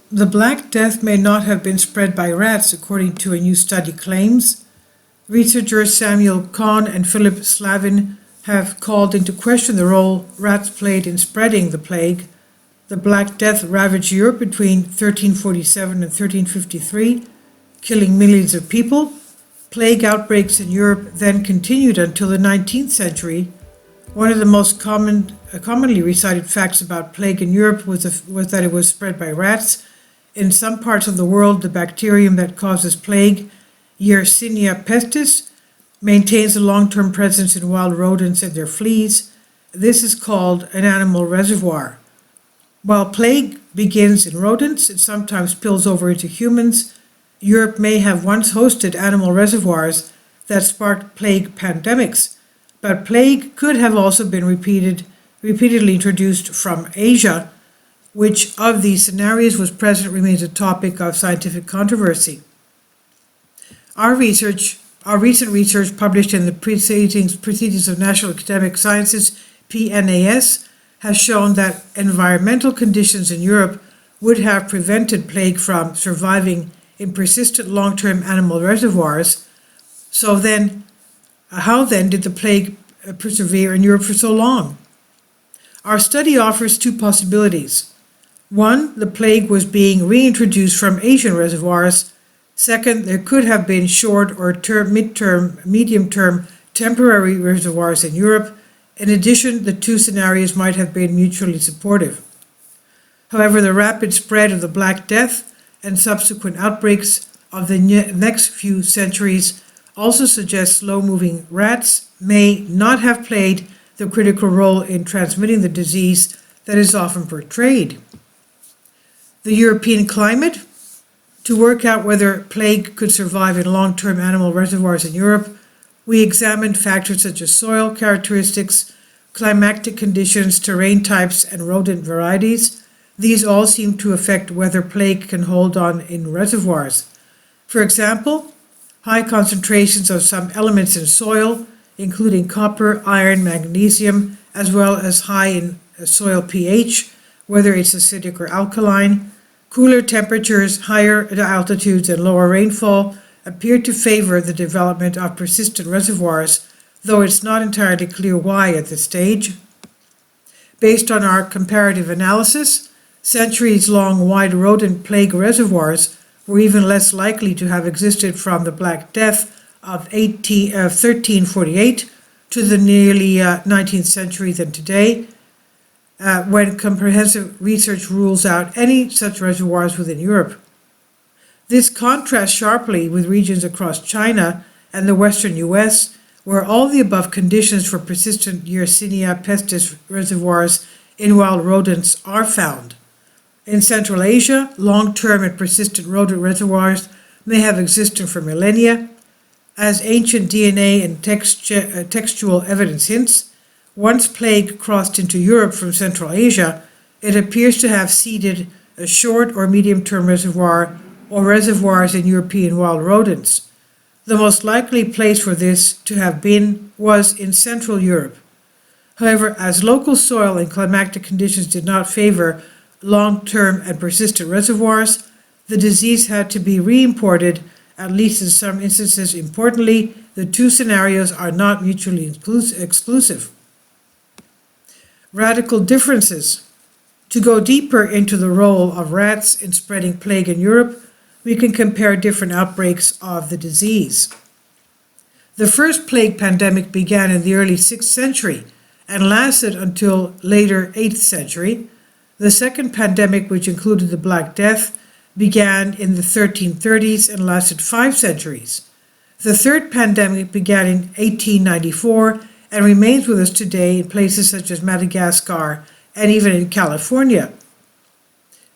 The Black Death may not have been spread by rats, according to a new study claims. Researchers Samuel Kahn and Philip Slavin have called into question the role rats played in spreading the plague. The Black Death ravaged Europe between 1347 and 1353, killing millions of people. Plague outbreaks in Europe then continued until the 19th century. One of the most commonly recited facts about plague in Europe was that it was spread by rats. In some parts of the world, the bacterium that causes plague, Yersinia pestis, maintains a long-term presence in wild rodents and their fleas. This is called an animal reservoir. While plague begins in rodents, it sometimes spills over into humans. Europe may have once hosted animal reservoirs that sparked plague pandemics, but plague could have also been repeatedly introduced from Asia. Which of these scenarios was present remains a topic of scientific controversy. Our recent research published in the Proceedings of National Academic Sciences, PNAS, has shown that environmental conditions in Europe would have prevented plague from surviving in persistent long-term animal reservoirs. So then, how then did the plague persevere in Europe for so long? Our study offers two possibilities. One, the plague was being reintroduced from Asian reservoirs. Second, there could have been short or medium-term temporary reservoirs in Europe. In addition, the two scenarios might have been mutually supportive. However, the rapid spread of the Black Death and subsequent outbreaks of the next few centuries also suggest slow-moving rats may not have played the critical role in transmitting the disease that is often portrayed. The European climate. To work out whether plague could survive in long-term animal reservoirs in Europe, we examined factors such as soil characteristics, climatic conditions, terrain types, and rodent varieties. These all seem to affect whether plague can hold on in reservoirs. For example, high concentrations of some elements in soil, including copper, iron, magnesium, as well as high in soil pH, whether it's acidic or alkaline. Cooler temperatures, higher altitudes, and lower rainfall appear to favor the development of persistent reservoirs, though it's not entirely clear why at this stage. Based on our comparative analysis, centuries-long wide rodent plague reservoirs were even less likely to have existed from the Black Death of 1348 to the nearly 19th century than today, when comprehensive research rules out any such reservoirs within Europe. This contrasts sharply with regions across China and the western US, where all the above conditions for persistent Yersinia pestis reservoirs in wild rodents are found. In Central Asia, long-term and persistent rodent reservoirs may have existed for millennia. As ancient DNA and textual evidence hints, once plague crossed into Europe from Central Asia, it appears to have seeded a short or medium-term reservoir or reservoirs in European wild rodents. The most likely place for this to have been was in Central Europe. However, as local soil and climatic conditions did not favor long-term and persistent reservoirs, the disease had to be re-imported, at least in some instances. Importantly, the two scenarios are not mutually exclusive. Radical differences. To go deeper into the role of rats in spreading plague in Europe, we can compare different outbreaks of the disease. The first plague pandemic began in the early 6th century and lasted until later 8th century. The second pandemic, which included the Black Death, began in the 1330s and lasted 5 centuries. The third pandemic began in 1894 and remains with us today in places such as Madagascar and even in California.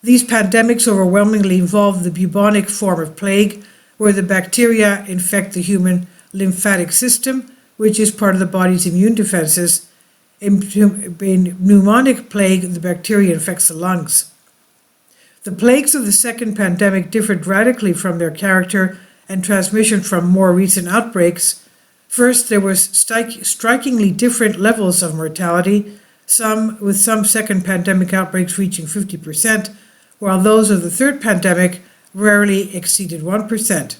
These pandemics overwhelmingly involve the bubonic form of plague, where the bacteria infect the human lymphatic system, which is part of the body's immune defenses. In pneumonic plague, the bacteria infects the lungs. The plagues of the second pandemic differed radically from their character and transmission from more recent outbreaks. First, there was strikingly different levels of mortality, with some second pandemic outbreaks reaching 50%, while those of the third pandemic rarely exceeded 1%.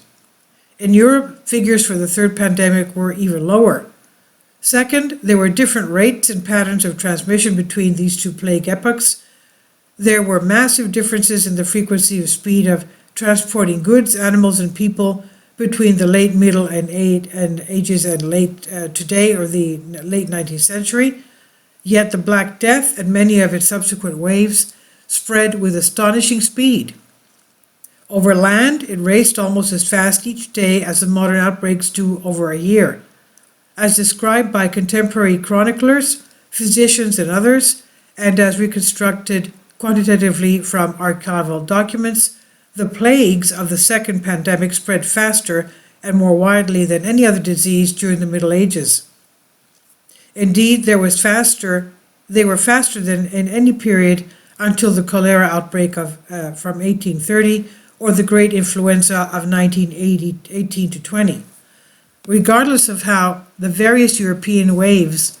In Europe, figures for the third pandemic were even lower. Second, there were different rates and patterns of transmission between these two plague epochs. There were massive differences in the frequency of speed of transporting goods, animals, and people between the late Middle and Ages and late today, or the late 19th century. Yet the Black Death and many of its subsequent waves spread with astonishing speed. Over land, it raced almost as fast each day as the modern outbreaks do over a year. As described by contemporary chroniclers, physicians, and others, and as reconstructed quantitatively from archival documents, the plagues of the second pandemic spread faster and more widely than any other disease during the Middle Ages. Indeed, they were faster than in any period until the cholera outbreak from 1830 or the great influenza of 18 to 20. Regardless of how the various European waves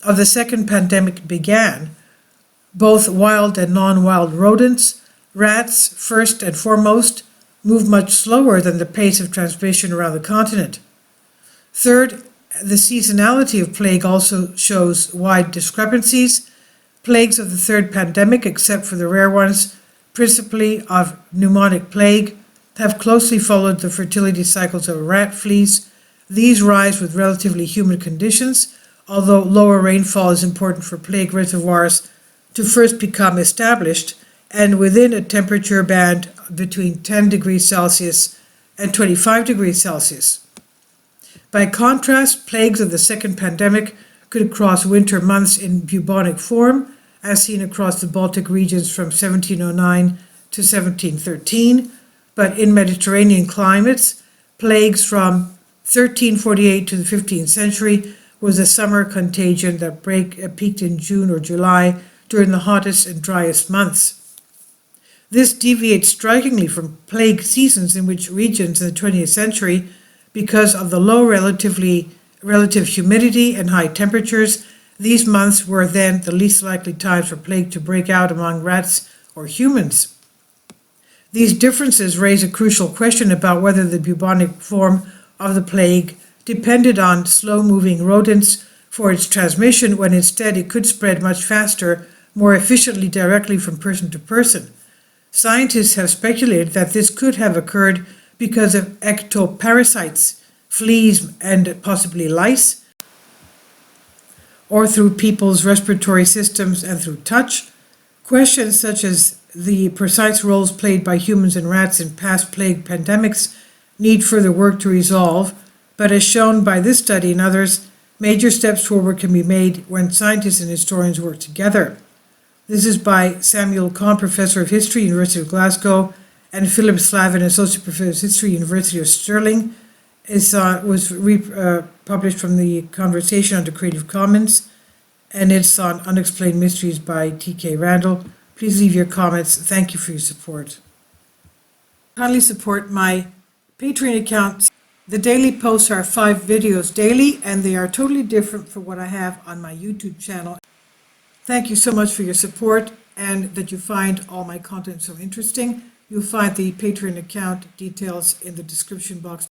of the second pandemic began, both wild and non-wild rodents, rats first and foremost, moved much slower than the pace of transmission around the continent. Third, the seasonality of plague also shows wide discrepancies. Plagues of the third pandemic, except for the rare ones, principally of pneumonic plague, have closely followed the fertility cycles of rat fleas. These rise with relatively humid conditions, although lower rainfall is important for plague reservoirs to first become established, and within a temperature band between 10 degrees Celsius and 25 degrees Celsius. By contrast, plagues of the second pandemic could cross winter months in bubonic form, as seen across the Baltic regions from 1709 to 1713, but in Mediterranean climates, plagues from 1348 to the 15th century was a summer contagion that peaked in June or July during the hottest and driest months. This deviates strikingly from plague seasons in which regions in the 20th century, because of the low relative humidity and high temperatures, these months were then the least likely times for plague to break out among rats or humans. These differences raise a crucial question about whether the bubonic form of the plague depended on slow-moving rodents for its transmission, when instead it could spread much faster, more efficiently directly from person to person. Scientists have speculated that this could have occurred because of ectoparasites, fleas, and possibly lice, or through people's respiratory systems and through touch. Questions such as the precise roles played by humans and rats in past plague pandemics need further work to resolve, but as shown by this study and others, major steps forward can be made when scientists and historians work together. This is by Samuel Kahn, Professor of History, University of Glasgow, and Philip Slavin, Associate Professor of History, University of Stirling. It was published from the Conversation under Creative Commons, and it's on Unexplained Mysteries by T.K. Randall. Please leave your comments. Thank you for your support. Kindly support my Patreon account. The daily posts are 5 videos daily, and they are totally different from what I have on my YouTube channel. Thank you so much for your support and that you find all my content so interesting. You'll find the Patreon account details in the description box